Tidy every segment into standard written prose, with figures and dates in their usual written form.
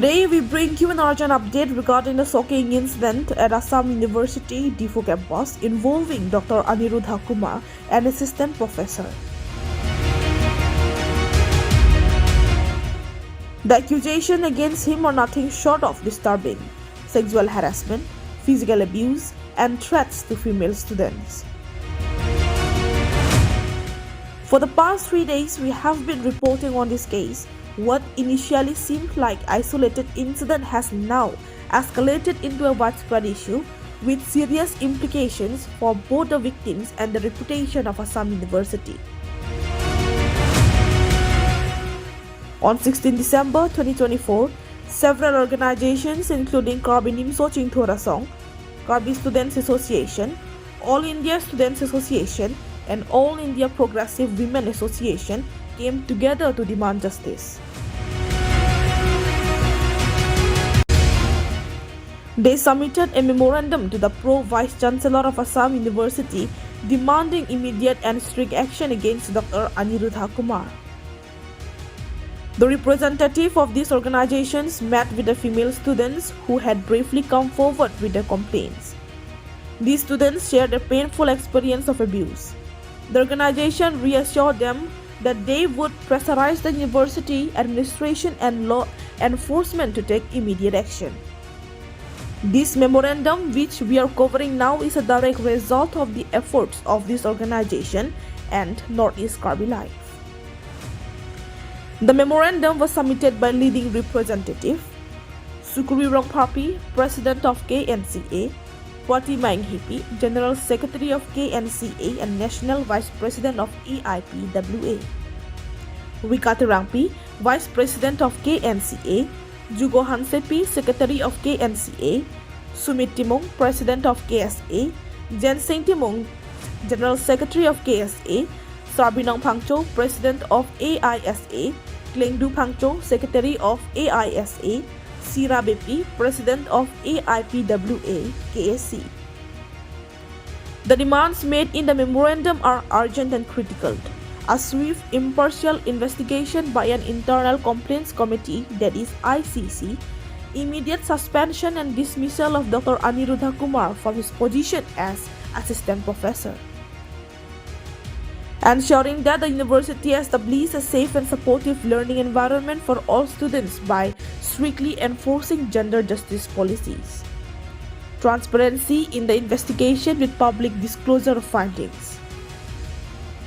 Today we bring you an urgent update regarding the shocking incident at Assam University Diphu campus involving Dr. Aniruddha Kumar, an assistant professor. The accusations against him are nothing short of disturbing: sexual harassment, physical abuse, and threats to female students. For the past 3 days, we have been reporting on this case. What initially seemed like isolated incident has now escalated into a widespread issue with serious implications for both the victims and the reputation of Assam University. On 16 December 2024, several organizations including Karbi Nimso Chingthorasong, Karbi Students Association, All India Students Association, and All India Progressive Women Association came together to demand justice. They submitted a memorandum to the Pro-Vice Chancellor of Assam University demanding immediate and strict action against Dr. Aniruddha Kumar. The representative of these organizations met with the female students who had briefly come forward with their complaints. These students shared a painful experience of abuse. The organization reassured them that they would pressurize the university administration and law enforcement to take immediate action. This memorandum, which we are covering now, is a direct result of the efforts of this organization and Northeast Karbi Life. The memorandum was submitted by leading representative Sukuri Rongpapi, President of KNCA, Pati Mainghipi, General Secretary of KNCA and National Vice President of EIPWA, Wikati Rangpi, Vice President of KNCA, Jugo Hansepi, Secretary of KNCA, Sumit Timong, President of KSA, Jen Singh Timong, General Secretary of KSA, Sarbinong Pangcho, President of AISA, Klengdu Pangcho, Secretary of AISA, Sira Bepi, President of AIPWA, KSC. The demands made in the memorandum are urgent and critical: a swift, impartial investigation by an internal complaints committee, that is ICC, immediate suspension and dismissal of Dr. Aniruddha Kumar from his position as assistant professor, ensuring that the university establishes a safe and supportive learning environment for all students by strictly enforcing gender justice policies, transparency in the investigation with public disclosure of findings.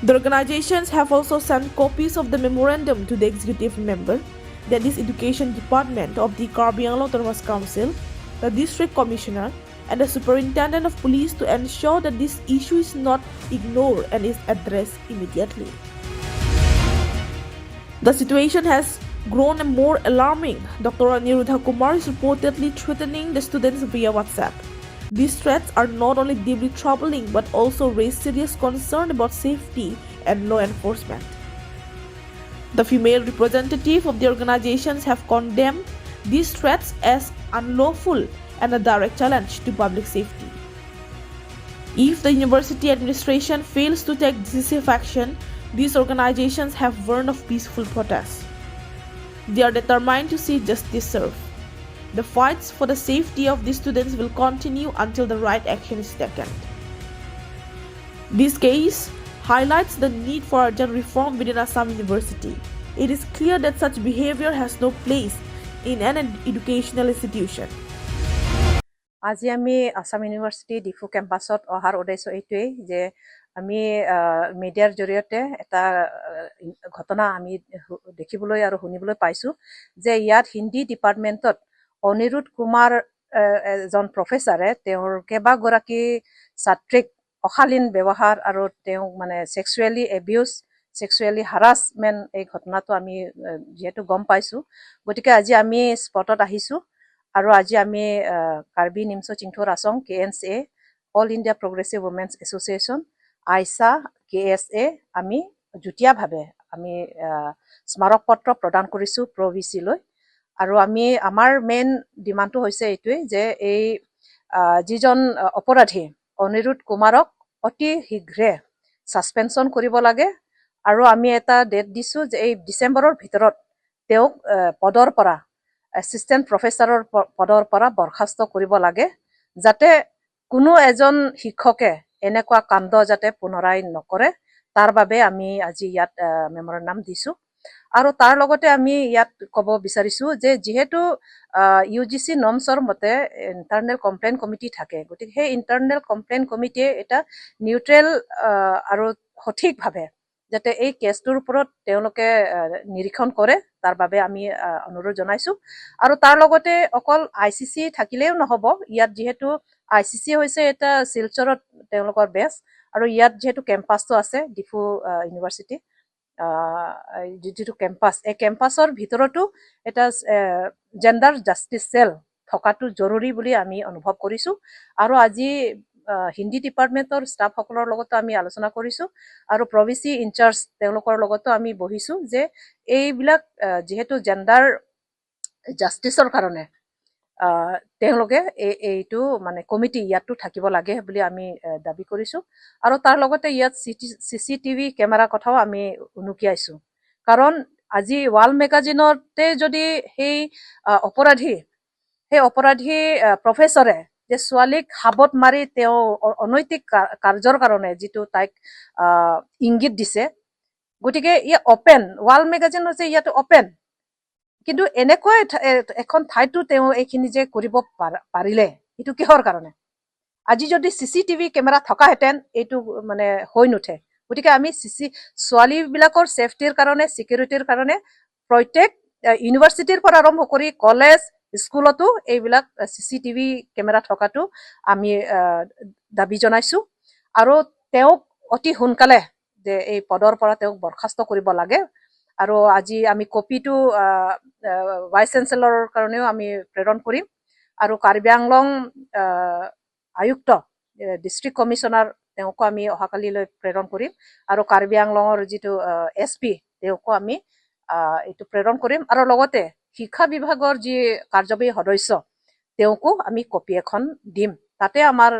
The organizations have also sent copies of the memorandum to the executive member, that is Education Department of the Karbi Anglong Autonomous Council, the District Commissioner, and the Superintendent of Police to ensure that this issue is not ignored and is addressed immediately. The situation has grown more alarming. Dr. Aniruddha Kumar is reportedly threatening the students via WhatsApp. These threats are not only deeply troubling but also raise serious concern about safety and law enforcement. The female representative of the organizations have condemned these threats as unlawful and a direct challenge to public safety. If the university administration fails to take decisive action, these organizations have warned of peaceful protests. They are determined to see justice served. The fights for the safety of these students will continue until the right action is taken. This case highlights the need for urgent reform within Assam University. It is clear that such behavior has no place in an educational institution. আজি আমি Assam university Diphu কেম্পাছত অহাৰ উদ্দেশ্য এইটোৱেই যে আমি মিডিয়াৰ জৰিয়তে এটা ঘটনা আমি দেখিবলৈ আৰু শুনিবলৈ পাইছোঁ যে ইয়াত হিন্দী ডিপাৰ্টমেণ্টত অনিৰুদ্ধ কুমাৰ এজন প্ৰফেচাৰে তেওঁৰ কেইবাগৰাকী ছাত্ৰীক অশালীন ব্যৱহাৰ আৰু তেওঁ মানে সেক্সুৱেলি এবিউজ, সেক্সুৱেলি হাৰাছমেণ্ট এই ঘটনাটো আমি যিহেতু গম পাইছোঁ, গতিকে আজি আমি স্পটত আহিছোঁ আৰু আজি আমি Karbi Nimso Chingthorasong KNCA, all India progressive women's association, AISA, KSA আমি যুটীয়াভাৱে আমি স্মাৰক পত্ৰ প্ৰদান কৰিছোঁ প্ৰ'ভিচিলৈ। আৰু আমি আমাৰ মেইন ডিমাণ্ডটো হৈছে এইটোৱেই যে এই যিজন অপৰাধী অনিৰুদ্ধ কুমাৰক অতি শীঘ্ৰে ছাছপেনশ্যন কৰিব লাগে আৰু আমি এটা ডেট দিছোঁ যে এই ডিচেম্বৰৰ ভিতৰত তেওঁক পদৰ পৰা এছিষ্টেণ্ট প্ৰফেচাৰৰ পদৰ পৰা বৰখাস্ত কৰিব লাগে, যাতে কোনো এজন শিক্ষকে এনেকুৱা কাণ্ড যাতে পুনৰাই নকৰে, তাৰ বাবে আমি আজি ইয়াত মেমৰেণ্ডাম দিছোঁ। আৰু তাৰ লগতে আমি ইয়াত ক'ব বিচাৰিছোঁ যে যিহেতু UGC নৰ্মছৰ মতে ইণ্টাৰনেল কমপ্লেইন কমিটি থাকে, গতিকে সেই ইণ্টাৰনেল কমপ্লেইন কমিটিয়ে এটা নিউট্ৰেল আৰু সঠিকভাৱে যাতে এই কেছটোৰ ওপৰত তেওঁলোকে নিৰীক্ষণ কৰে, তাৰ বাবে আমি অনুৰোধ জনাইছোঁ। আৰু তাৰ লগতে অকল ICC থাকিলেও নহ'ব, ইয়াত যিহেতু ICC হৈছে এটা শিলচৰত তেওঁলোকৰ বেছ, আৰু ইয়াত যিহেতু কেম্পাছটো আছে ডিফু ইউনিভাৰ্চিটি, যিটো কেম্পাছ, এই কেম্পাছৰ ভিতৰতো এটা জেণ্ডাৰ জাষ্টিচ চেল থকাটো জৰুৰী বুলি আমি অনুভৱ কৰিছোঁ। আৰু আজি হিন্দী ডিপাৰ্টমেণ্টৰ ষ্টাফসকলৰ লগতো আমি আলোচনা কৰিছোঁ, আৰু প্ৰভিচি ইনচাৰ্জ তেওঁলোকৰ লগতো আমি বহিছোঁ যে এইবিলাক যিহেতু জেণ্ডাৰ জাষ্টিচৰ কাৰণে তেওঁলোকে এইটো মানে কমিটি ইয়াতো থাকিব লাগে বুলি আমি দাবী কৰিছোঁ। আৰু তাৰ লগতে ইয়াত CCTV কেমেৰা কথাও আমি উনুকিয়াইছোঁ, কাৰণ আজি ৱাল মেগাজিনতে যদি সেই অপৰাধী প্ৰফেচৰে যে ছোৱালীক হাবত মাৰি তেওঁ অনৈতিক কাৰ্যৰ কাৰণে যিটো তাইক ইংগিত দিছে, গতিকে ই অপেন, ৱাল মেগাজিন হৈছে ইয়াতো অপেন, কিন্তু এনেকুৱা এখন ঠাইতো তেওঁ এইখিনি যে কৰিব পাৰিলে, এইটো কিহৰ কাৰণে? আজি যদি CCTV কেমেৰা থকাহেঁতেন এইটো মানে হৈ নুঠে। গতিকে আমি ছোৱালীবিলাকৰ ছেফটিৰ কাৰণে, ছিকিউৰিটিৰ কাৰণে প্ৰত্যেক ইউনিভাৰ্চিটিৰ পৰা আৰম্ভ কৰি কলেজ স্কুলতো এইবিলাক CCTV কেমেৰা থকাটো আমি দাবী জনাইছোঁ। আৰু তেওঁক অতি সোনকালে যে এই পদৰ পৰা তেওঁক বৰখাস্ত কৰিব লাগে। আৰু আজি আমি কপিটো ভাইচ চেঞ্চেলৰৰ কাৰণেও আমি প্ৰেৰণ কৰিম, আৰু কাৰ্বি আংলং আয়ুক্ত ডিষ্ট্ৰিক্ট কমিশ্যনাৰ তেওঁকো আমি অহাকালিলৈ প্ৰেৰণ কৰিম, আৰু কাৰ্বি আংলঙৰ যিটো SP তেওঁকো আমি এইটো প্ৰেৰণ কৰিম, আৰু লগতে শিক্ষা বিভাগৰ যি কাৰ্যবাহী সদস্য তেওঁকো আমি কপি এখন দিম। তাতে আমাৰ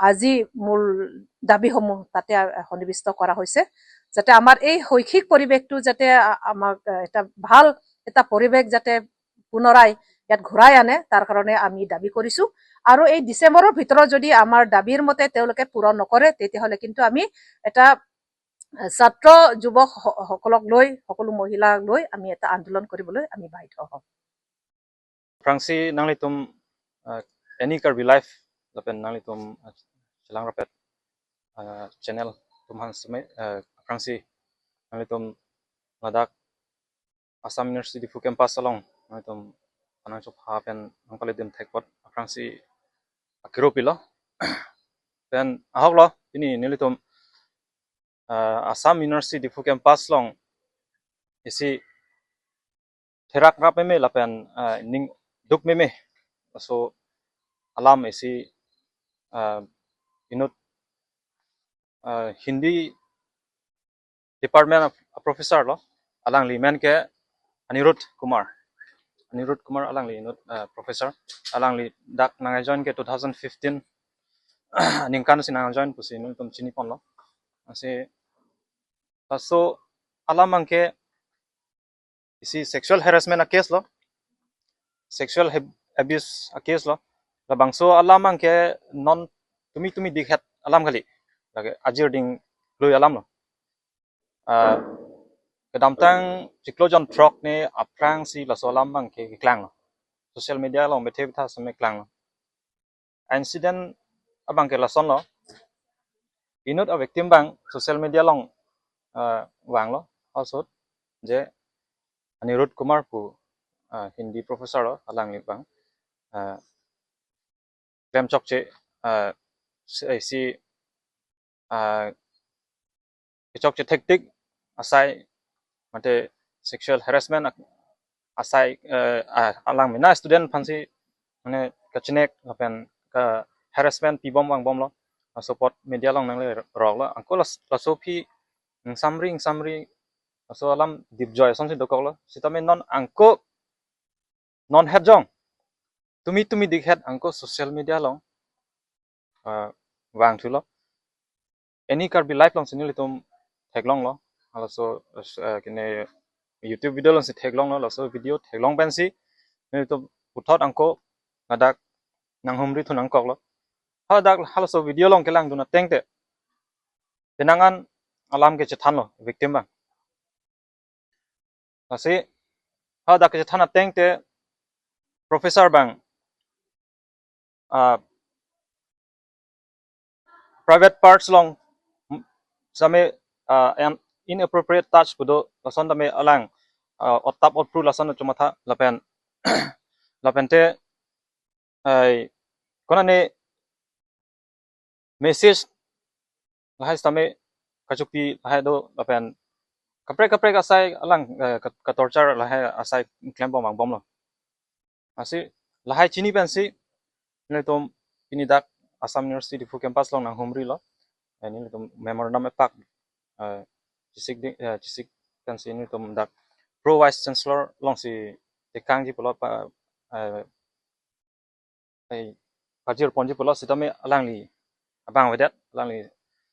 আজি মূল দাবীসমূহ তাতে সন্নিৱিষ্ট কৰা হৈছে, যাতে আমাৰ এই শৈক্ষিক পৰিৱেশটো যাতে আমাক ভাল এটা পৰিৱেশ যাতে পুনৰাই ইয়াত ঘূৰাই আনে, তাৰ কাৰণে আমি দাবী কৰিছোঁ। আৰু এই ডিচেম্বৰৰ ভিতৰত যদি আমাৰ দাবীৰ মতে তেওঁলোকে পূৰণ নকৰে, তেতিয়াহ'লে কিন্তু আমি এটা ছাত্ৰ যুৱক সকলক লৈ, সকলো মহিলাক লৈ আমি এটা আন্দোলন কৰিবলৈ আমি বাধ্য হ'ম। Frangsi nanglitum any karbi life lapen nanglitum chelang rapet channel tumhan sumai Frangsi nanglitum ladak Assam University Diphu campus along nanglitum anang chop hapen nangkalidim thekpot Frangsi akiro pilo pen ahoklo ini nanglitum Assam University Diphu campus long isi therak rapeme lapen ning duk meme so alam isi inut Hindi department of professor lo alang li men ke Aniruddha Kumar alang li inut professor alang li dak nangai join ke 2015 ningkan si nangai join pusi inut tum chini pon lo ase so alam angke isi sexual harassment a case lo sexual abuse a case lo la bangso alam angke non tumi dikhat alam kali lage ajir ding lui alam lo kedamtang ciklojon trok ne aprang si la solam bangke klang lo social media lo bethe tha same klang lo incident abangke la son lo inut a victim bang social media long wang lo also je Aniruddha Kumar pu Hindi professor lo alang li bang klem chok che si chok che tactic asai mate sexual harassment asai alang mina student phansi mane kachinek lapen ka harassment pi bom wang bom lo support media long nang le rok lo angko la sopi samri so alam dipjoy son si dokok lo sitame non angko non het jong tumi dikhat angko social media long wang thulo any karbi life long sinili tum theklong lo also kine YouTube video long si theklong lo so video theklong pensi ni tum puthot angko ngadak nang humri thun angkok lo ha dak halaso video long kelang duna tengte penangan alam ke chethan lo victim bang asi ha dak ke chethan tengte professor bang private parts long same and inappropriate touch kudo lason tame alang otap otpru lason chumatha lapen lapente ai konane message lahai tame kachupi lahai do lapen kapre asai alang ka torture lahai asai claim bom bom lo asi lahai chini pensi ne tom ini dak Assam University Diphu campus long nang humri lo ini tom memorandum pak chisik kan si ini tom dak pro vice chancellor long si tekang ji polo pa ai pajir ponji polo si tame alang li abang wedat alang li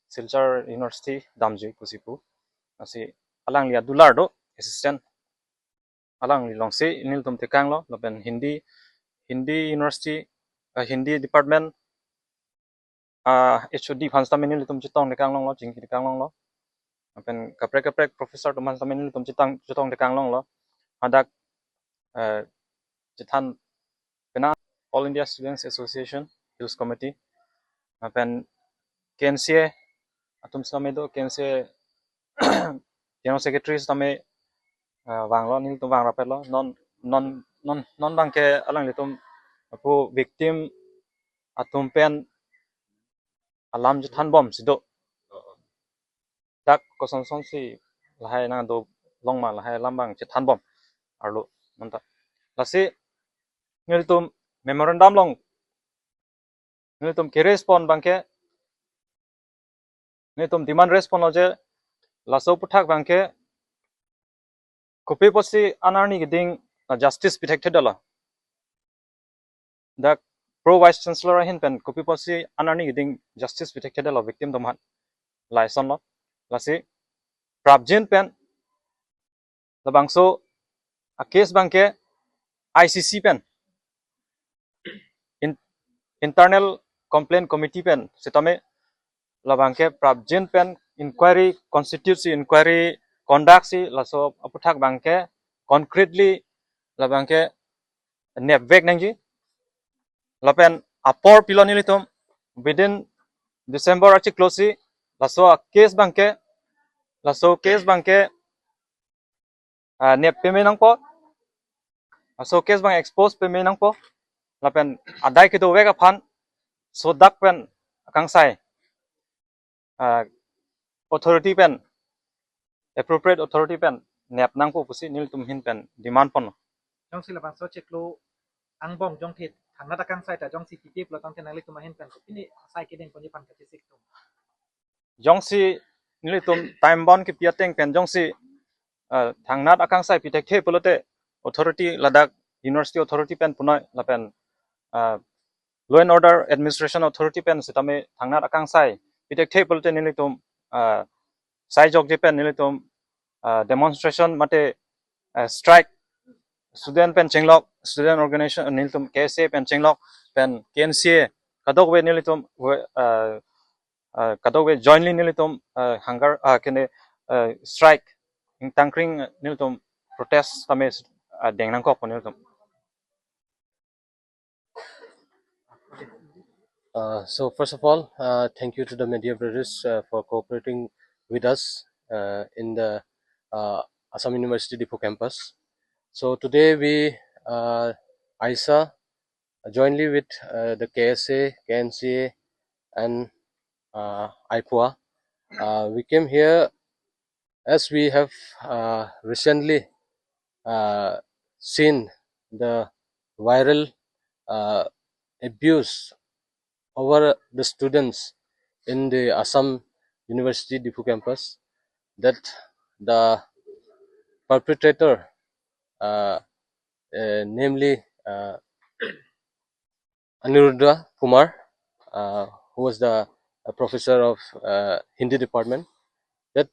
Silchar University Damji Kusipu asi alang li adular do assistant alang li long si ini tom tekang lo lapen Hindi University Hindi department HOD phans tamen ni tum chitong dekang long lo jingki dekang long lo apen kapre professor tum phans tamen ni tum chitong dekang long lo adak chithan pena All India Students Association Hills Committee apen KNCA atum same do KNCA general secretary tame wang lo ni tum wang rapet lo non bang ke alang li tum apu victim atum pen alam jithan bom sido dak koson son si lahai na do long ma lahai lambang jithan bom arlo nanta lasi ngel tum memorandum long ngel tum ke respond bangke ngel tum demand respond loje laso puthak bangke kopi posi anarni giding justice protected dala dak pro vice chancellor hin pen kopi posi anarni giding justice protected dala victim domhan laison lo lasi prabjin pen labangso a case bangke ICC pen internal complaint committee pen sitame labangke prabjin pen inquiry constitute si inquiry conduct si laso aputhak bangke concretely labangke nepvek nangji lapen apor piloni litum within December achi close laso case bangke nep payment nangpo laso case bang expose payment nangpo lapen adai kido wega phan so dak pen kangsai authority pen appropriate authority pen nep nangpo pusi nil tum hin pen demand pon jong sila bang so cek lo ang bom jong thit thang na takang sai ta jong si titip lo tang tenang lik tumahin pen ini sai kiden konji pan kachisik tum jongsi nili tum time bound ki piateng pen jongsi thangnat akang sai pitek the polote authority ladak university authority pen punoi lapen law and order administration authority pen sitame thangnat akang sai pitek the polote nili tum sai jok je pen nili tum demonstration mate strike student pen chenglok student organization nili tum KSA pen chenglok pen KNCA kadok we nili tum kadok we jointly nili tum hunger kene strike in tangkring nili tum protest tame dengnang kok nili tum So first of all, thank you to the media brothers for cooperating with us in the Assam University Diphu campus. So today we, ISA, jointly with the KSA, KNCA, and IPUA, we came here as we have recently seen the viral abuse over the students in the Assam University Diphu campus, that the perpetrator, namely Aniruddha Kumar, who was the professor of Hindi department, that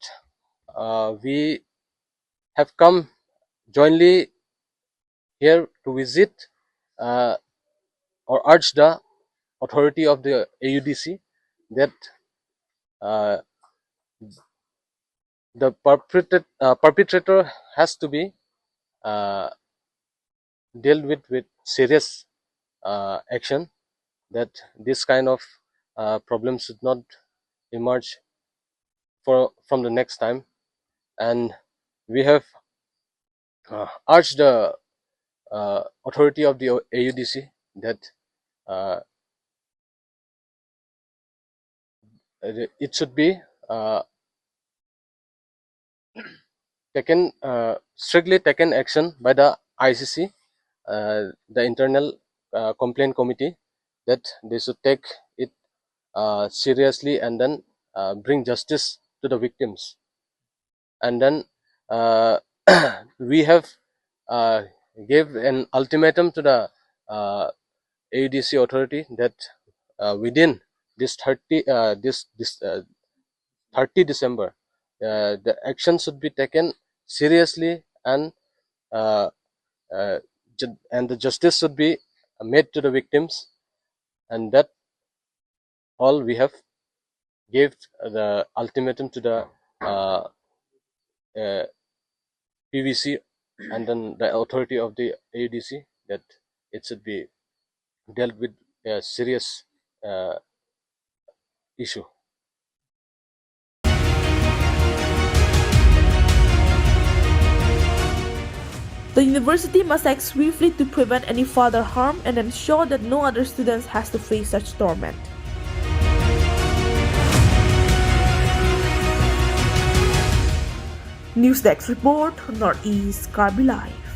we have come jointly here to visit or urge the authority of the AUDC that the perpetrator has to be dealt with serious action, that this kind of problem should not emerge from the next time. And we have urged the authority of the AUDC that it should be taken strictly taken action by the ICC, the internal complaint committee, that they should take it seriously and then bring justice to the victims. And then we have gave an ultimatum to the AUDC authority that within this 30 December, the action should be taken seriously, and the justice should be made to the victims. And that all we have gave the ultimatum to the PVC and then the authority of the AUDC, that it should be dealt with a serious issue. The university must act swiftly to prevent any further harm and ensure that no other students has to face such torment. Newsdesk report, Northeast Karbi Live.